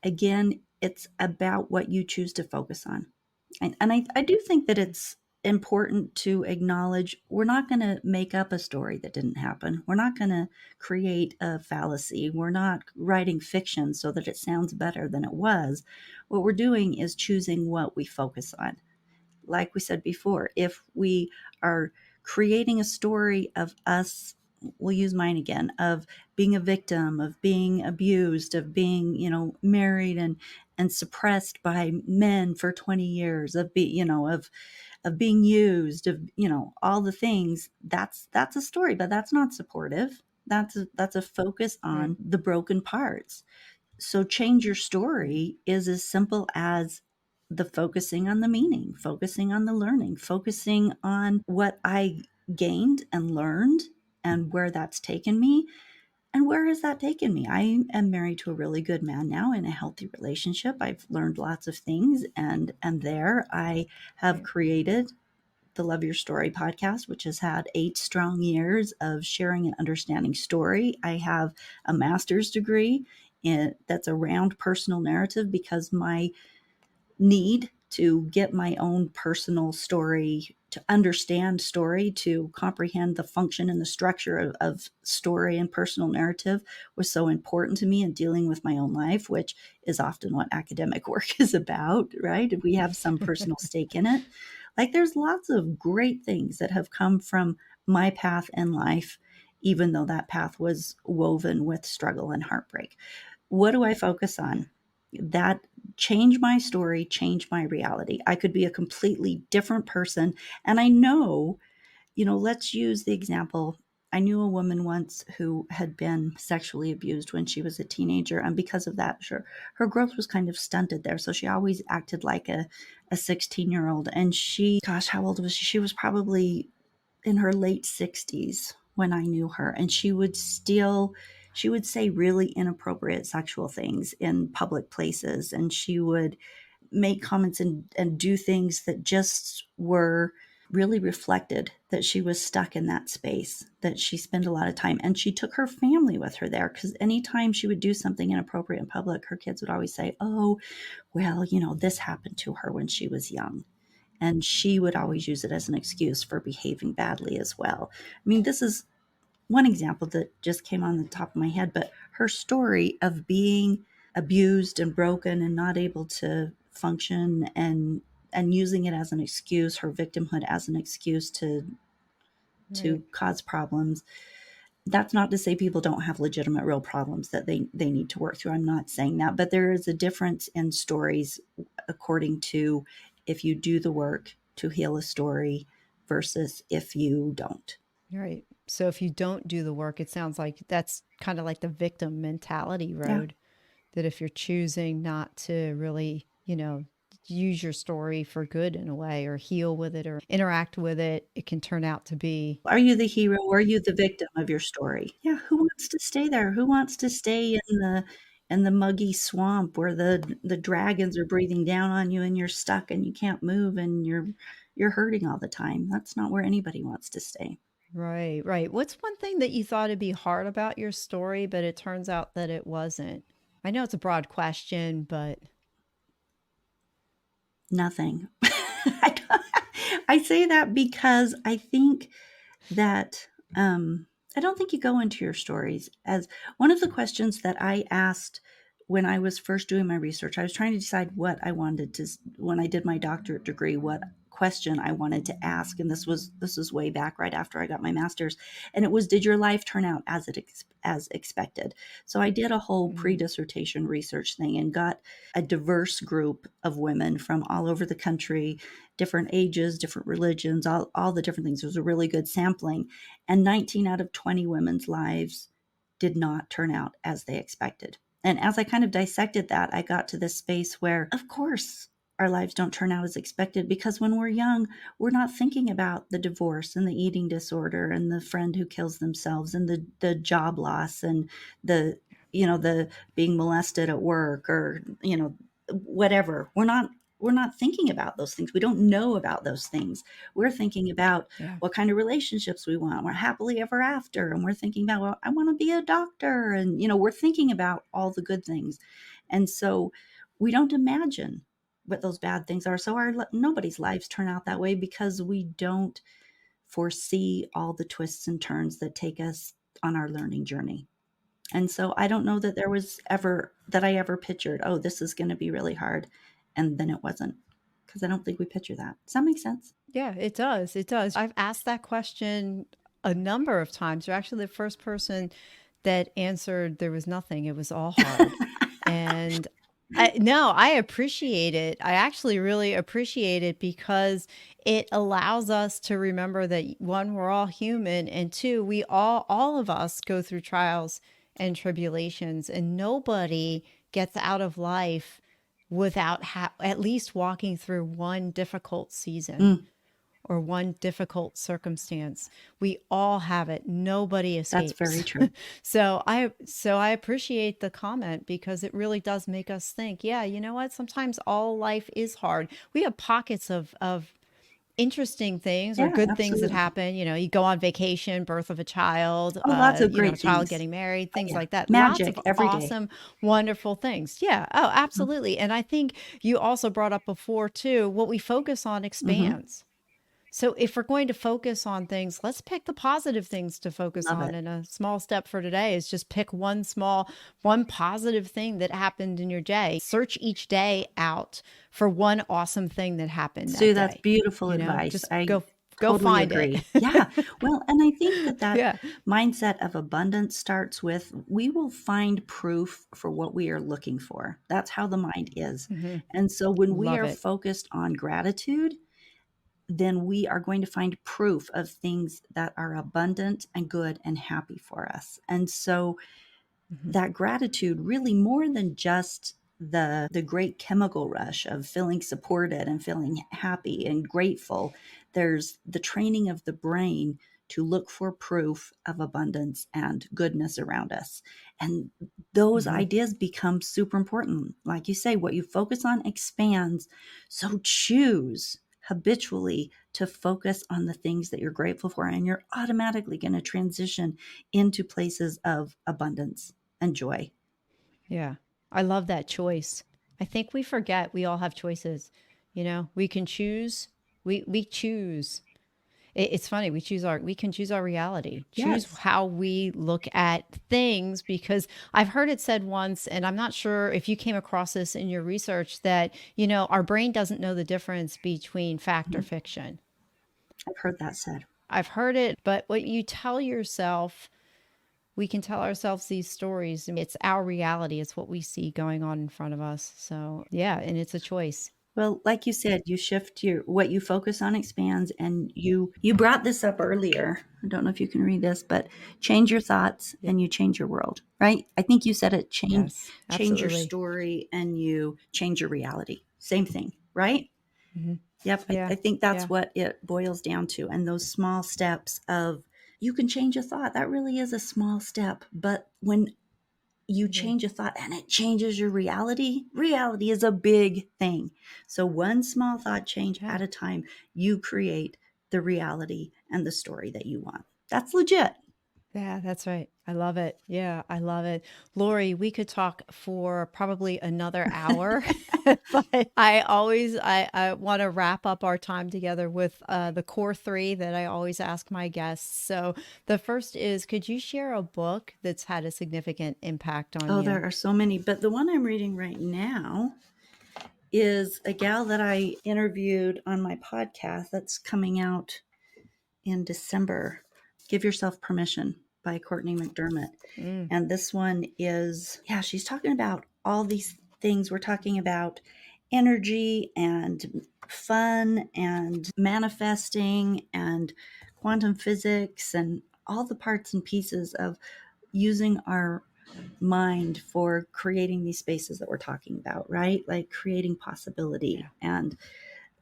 again, it's about what you choose to focus on. And I do think that it's important to acknowledge we're not going to make up a story that didn't happen. We're not going to create a fallacy. We're not writing fiction so that it sounds better than it was. What we're doing is choosing what we focus on. like we said before, if we are creating a story of us, we'll use mine again, of being a victim, of being abused, of being, married and suppressed by men for 20 years, of being used, of, all the things, that's a story, but that's not supportive. That's a focus Right. on the broken parts. So change your story is as simple as the focusing on the meaning, focusing on the learning, focusing on what I gained and learned and where that's taken me. And where has that taken me? I am married to a really good man now in a healthy relationship. I've learned lots of things, and there I have Right. created the Love Your Story podcast, which has had 8 strong years of sharing and understanding story. I have a master's degree that's around personal narrative because my need to get my own personal story, to understand story, to comprehend the function and the structure of story and personal narrative was so important to me in dealing with my own life, which is often what academic work is about, right? We have some personal stake in it. Like there's lots of great things that have come from my path in life, even though that path was woven with struggle and heartbreak. What do I focus on? That change my story, change my reality. I could be a completely different person. And I know, let's use the example. I knew a woman once who had been sexually abused when she was a teenager. And because of that, sure, her growth was kind of stunted there. So she always acted like a 16-year-old. And gosh, how old was she? She was probably in her late 60s when I knew her, and she would say really inappropriate sexual things in public places, and she would make comments and do things that just were really reflected that she was stuck in that space, that she spent a lot of time, and she took her family with her there because anytime she would do something inappropriate in public, her kids would always say, oh, well, this happened to her when she was young, and she would always use it as an excuse for behaving badly as well. I mean, this is one example that just came on the top of my head, but her story of being abused and broken and not able to function and using it as an excuse, her victimhood as an excuse to Right. cause problems. That's not to say people don't have legitimate real problems that they need to work through. I'm not saying that, but there is a difference in stories according to if you do the work to heal a story versus if you don't. Right. So if you don't do the work, it sounds like that's kind of like the victim mentality Yeah. road. That if you're choosing not to really, use your story for good in a way or heal with it or interact with it, it can turn out to be Are you the hero or are you the victim of your story? Yeah, who wants to stay there? Who wants to stay in the muggy swamp where the dragons are breathing down on you and you're stuck and you can't move and you're hurting all the time? That's not where anybody wants to stay. right, right. What's one thing that you thought it'd be hard about your story, but it turns out that it wasn't? I know it's a broad question, but Nothing. I say that because I think that I don't think you go into your stories as one of the questions that I asked when I was first doing my research. I was trying to decide what I wanted to, when I did my doctorate degree, what question I wanted to ask, and this was way back right after I got my master's, and it was, did your life turn out as expected? So I did a whole mm, pre-dissertation research thing and got a diverse group of women from all over the country, different ages, different religions, all the different things. It was a really good sampling. And 19 out of 20 women's lives did not turn out as they expected. And as I kind of dissected that, I got to this space where, of course, our lives don't turn out as expected because when we're young, we're not thinking about the divorce and the eating disorder and the friend who kills themselves and the job loss and the the being molested at work or whatever. We're not thinking about those things. We don't know about those things. We're thinking about yeah, what kind of relationships we want. We're happily ever after. And we're thinking about, well, I want to be a doctor. And, we're thinking about all the good things. And so we don't imagine what those bad things are. So nobody's lives turn out that way because we don't foresee all the twists and turns that take us on our learning journey. And so I don't know that I ever pictured, oh, this is going to be really hard. And then it wasn't. because I don't think we picture that. Does that make sense? Yeah, it does. It does. I've asked that question a number of times. You're actually the first person that answered there was nothing. It was all hard. And no, I appreciate it. I actually really appreciate it because it allows us to remember that one, we're all human, and two, we all of us go through trials and tribulations, and nobody gets out of life without at least walking through one difficult season Mm, or one difficult circumstance. We all have it. Nobody that's very escapes. true. So I appreciate the comment because it really does make us think, yeah, you know what? Sometimes all life is hard. We have pockets of interesting things or Yeah, good things that absolutely. happen. You go on vacation, birth of a child, Oh, lots of a great child things. getting married, Oh, things yeah. like that. Lots of Magic every day. awesome, wonderful things. Yeah. Oh, Mhm. absolutely. And I think you also brought up before too, what we focus on Mhm. expands. So if we're going to focus on things, let's pick the positive things to focus Love on. it. And a small step for today is just pick one positive thing that happened in your day. Search each day out for one awesome thing that happened that Sue, that's day. beautiful advice. Just I go totally find it. agree. Yeah. Well, and I think that that Yeah. mindset of abundance starts with we will find proof for what we are looking for. That's how the mind is. Hmm. And so when we Love are it. focused on gratitude, then we are going to find proof of things that are abundant and good and happy for us. And so Hmm. that gratitude really more than just the great chemical rush of feeling supported and feeling happy and grateful, there's the training of the brain to look for proof of abundance and goodness around us, and those Hmm. ideas become super important. Like you say, what you focus on expands, so choose habitually to focus on the things that you're grateful for, and you're automatically going to transition into places of abundance and joy. Yeah. I love that choice. I think we forget we all have choices. We can choose. We choose. It's funny. We can choose our reality, choose Yes. how we look at things, because I've heard it said once, and I'm not sure if you came across this in your research, that, our brain doesn't know the difference between fact or Mhm. fiction. I've heard that said. I've heard it, but what you tell yourself, we can tell ourselves these stories. It's our reality. It's what we see going on in front of us. So, yeah, and it's a choice. Well, like you said, you shift your what you focus on expands, and you brought this up earlier. I don't know if you can read this, but change your thoughts Yeah. and you change your world, right? I think you said it, Yes, change your absolutely. story and you change your reality. Same thing, right? Hmm. Yep. Yeah. I think that's Yeah. what it boils down to. And those small steps of you can change a thought. That really is a small step. But when you Yeah. change a thought and it changes your reality, reality is a big thing. So, one small thought change Yeah. at a time, you create the reality and the story that you want. That's legit. Yeah, that's right. I love it. Yeah, I love it. Lori, we could talk for probably another hour, but I want to wrap up our time together with the core three that I always ask my guests. So the first is, could you share a book that's had a significant impact on Oh, you? there are so many. But the one I'm reading right now is a gal that I interviewed on my podcast that's coming out in December. Give Yourself Permission by Courtney McDermott. Mm, And this one is, yeah, she's talking about all these things. We're talking about energy and fun and manifesting and quantum physics and all the parts and pieces of using our mind for creating these spaces that we're talking about, right? Like creating possibility yeah. and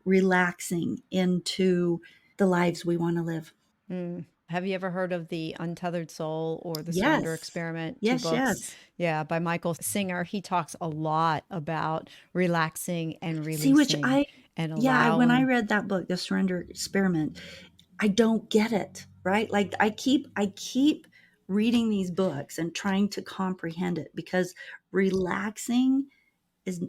relaxing into the lives we want to live. Mm. Have you ever heard of The Untethered Soul or The Surrender Yes. Experiment? Two Yes, books. yes. Yeah, by Michael Singer. He talks a lot about relaxing and See, which releasing and when I allowing. read that book, The Surrender Experiment, I don't get it, right? Like I keep reading these books and trying to comprehend it because relaxing is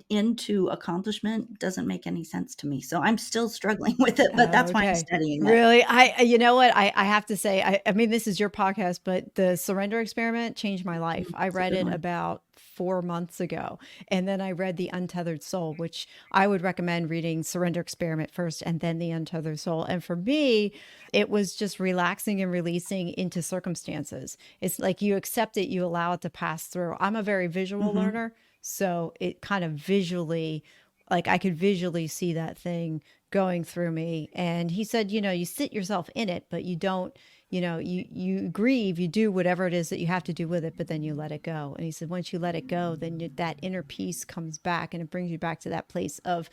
into accomplishment doesn't make any sense to me. So I'm still struggling with it, but Oh, that's why I'm okay. studying it. Really? You know what? I have to say, I mean, this is your podcast, but the surrender experiment changed my life. I It's a read good it one. about 4 months ago. And then I read The Untethered Soul, which I would recommend reading Surrender Experiment first and then The Untethered Soul. And for me, it was just relaxing and releasing into circumstances. It's like you accept it, you allow it to pass through. I'm a very visual Hmm. learner. So it kind of visually, like I could visually see that thing going through me. And he said, you sit yourself in it, but you don't, you grieve, you do whatever it is that you have to do with it, but then you let it go. And he said, once you let it go, then that inner peace comes back and it brings you back to that place of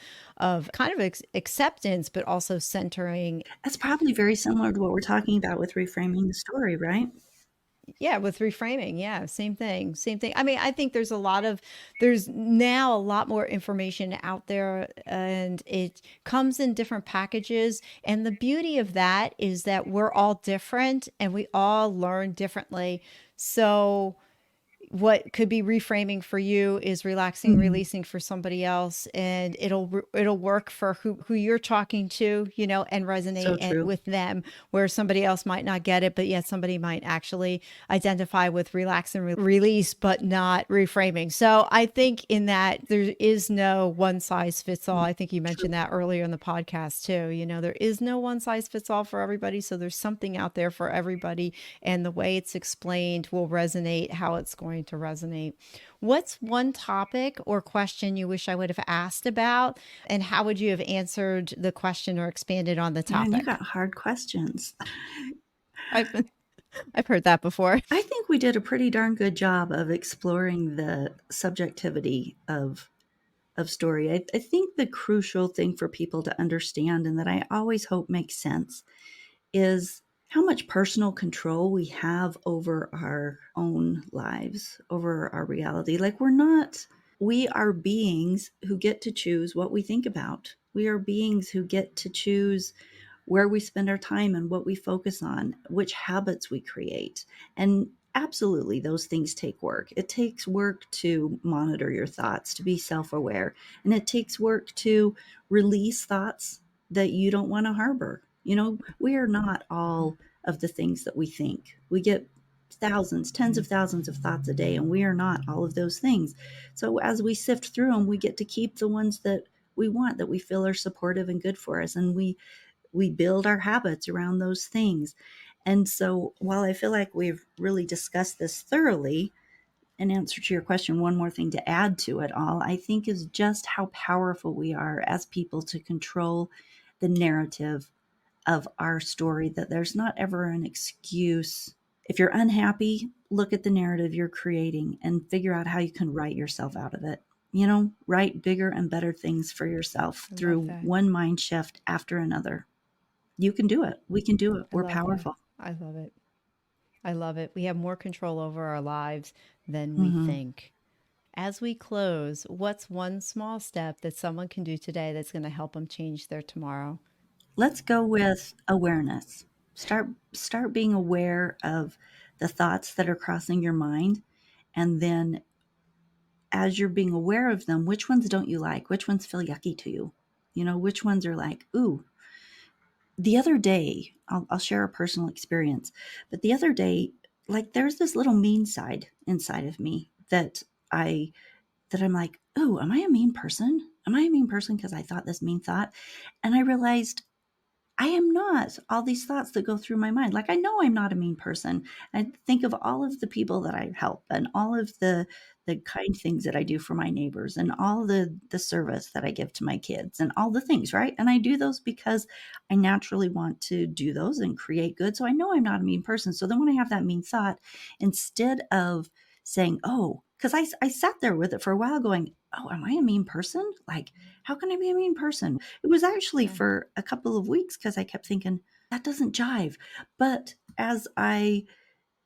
kind of acceptance, but also centering. That's probably very similar to what we're talking about with reframing the story, right? Yeah, with reframing. Yeah, same thing. Same thing. I mean, I think there's now a lot more information out there and it comes in different packages. And the beauty of that is that we're all different and we all learn differently. So what could be reframing for you is relaxing, Mhm. releasing for somebody else, and it'll work for who you're talking to, and So resonate true. with them, where somebody else might not get it, but yet somebody might actually identify with relax and release, but not reframing. So I think in that there is no one size fits all. Mm, I think you true. mentioned that earlier in the podcast too. There is no one size fits all for everybody. So there's something out there for everybody, and the way it's explained will resonate how it's going to resonate. What's one topic or question you wish I would have asked about, and how would you have answered the question or expanded on the Man, you topic? got hard questions. I've I've heard that before. I think we did a pretty darn good job of exploring the subjectivity of story. I think the crucial thing for people to understand, and that I always hope makes sense, is how much personal control we have over our own lives, over our reality. Like, we are beings who get to choose what we think about. We are beings who get to choose where we spend our time and what we focus on, which habits we create. And absolutely, those things take work. It takes work to monitor your thoughts, to be self aware, and it takes work to release thoughts that you don't want to harbor. We are not all of the things that we think. We get thousands, tens of thousands of thoughts a day, and we are not all of those things. So as we sift through them, we get to keep the ones that we want, that we feel are supportive and good for us, and we build our habits around those things. And so while I feel like we've really discussed this thoroughly, in answer to your question, one more thing to add to it all, I think, is just how powerful we are as people to control the narrative of our story, that there's not ever an excuse. If you're unhappy, look at the narrative you're creating and figure out how you can write yourself out of it. Write bigger and better things for yourself I love through that. one mind shift after another. You can do it. We can do it. I We're love that. powerful. I love it. I love it. We have more control over our lives than we Hmm. think. As we close, what's one small step that someone can do today that's going to help them change their tomorrow? Let's go with awareness. Start being aware of the thoughts that are crossing your mind, and then as you're being aware of them, which ones don't you like? Which ones feel yucky to you? Which ones are like, ooh. The other day, I'll share a personal experience, but the other day, like, there's this little mean side inside of me that I'm like, oh, am I a mean person? Am I a mean person because I thought this mean thought? And I realized I am not. All these thoughts that go through my mind. Like, I know I'm not a mean person. I think of all of the people that I help, and all of the kind things that I do for my neighbors, and all the service that I give to my kids, and all the things, right? And I do those because I naturally want to do those and create good. So I know I'm not a mean person. So then when I have that mean thought, instead of saying, oh, because I sat there with it for a while going, oh, am I a mean person? Like, how can I be a mean person? It was actually Yeah. for a couple of weeks because I kept thinking, that doesn't jive. But as I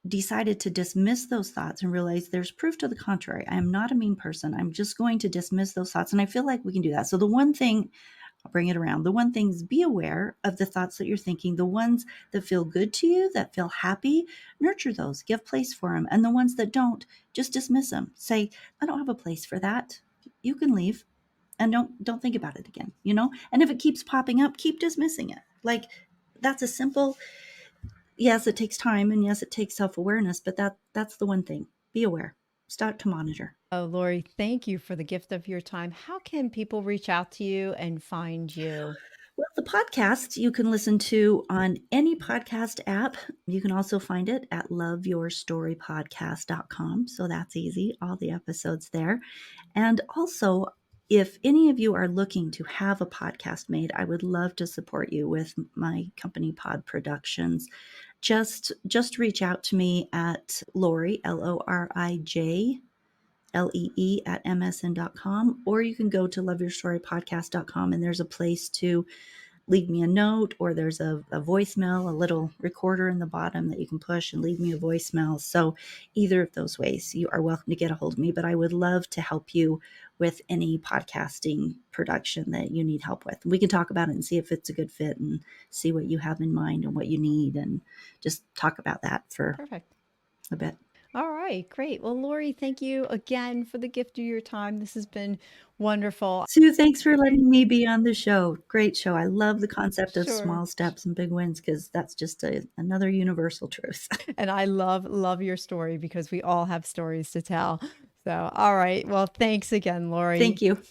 decided to dismiss those thoughts and realize there's proof to the contrary, I am not a mean person. I'm just going to dismiss those thoughts. And I feel like we can do that. So the one thing, I'll bring it around. The one thing is, be aware of the thoughts that you're thinking, the ones that feel good to you, that feel happy, nurture those, give place for them. And the ones that don't, just dismiss them. Say, I don't have a place for that. you can leave and don't think about it again, you know? And if it keeps popping up, keep dismissing it. Like, that's a simple, yes, it takes time, and yes, it takes self-awareness, but that's the one thing. Be aware. Start to monitor. Oh, Lori, thank you for the gift of your time. How can people reach out to you and find you? Well, the podcast you can listen to on any podcast app. You can also find it at loveyourstorypodcast.com. So that's easy. All the episodes there. And also, if any of you are looking to have a podcast made, I would love to support you with my company, Pod Productions. Just reach out to me at Lori, LORIJ, LEE at msn.com, or you can go to loveyourstorypodcast.com, and there's a place to leave me a note, or there's a voicemail, a little recorder in the bottom that you can push and leave me a voicemail. So either of those ways, you are welcome to get a hold of me, but I would love to help you with any podcasting production that you need help with. We can talk about it and see if it's a good fit and see what you have in mind and what you need, and just talk about that for Perfect. a bit. All right, great. Well, Lori, thank you again for the gift of your time. This has been wonderful. Sue, thanks for letting me be on the show. Great show. I love the concept of Sure. small steps and big wins, because that's just another universal truth. And I love your story because we all have stories to tell. So, all right. Well, thanks again, Lori. Thank you.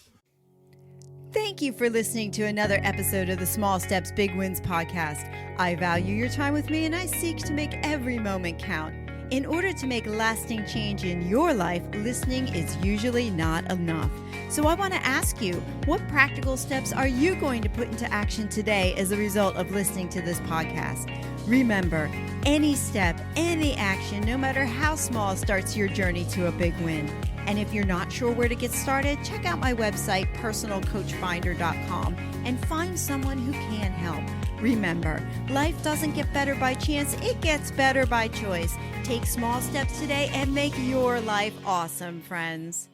Thank you for listening to another episode of the Small Steps, Big Wins podcast. I value your time with me, and I seek to make every moment count. In order to make lasting change in your life, listening is usually not enough. So I want to ask you, what practical steps are you going to put into action today as a result of listening to this podcast? Remember, any step, any action, no matter how small, starts your journey to a big win. And if you're not sure where to get started, check out my website, personalcoachfinder.com, and find someone who can help. Remember, life doesn't get better by chance, it gets better by choice. Take small steps today and make your life awesome, friends.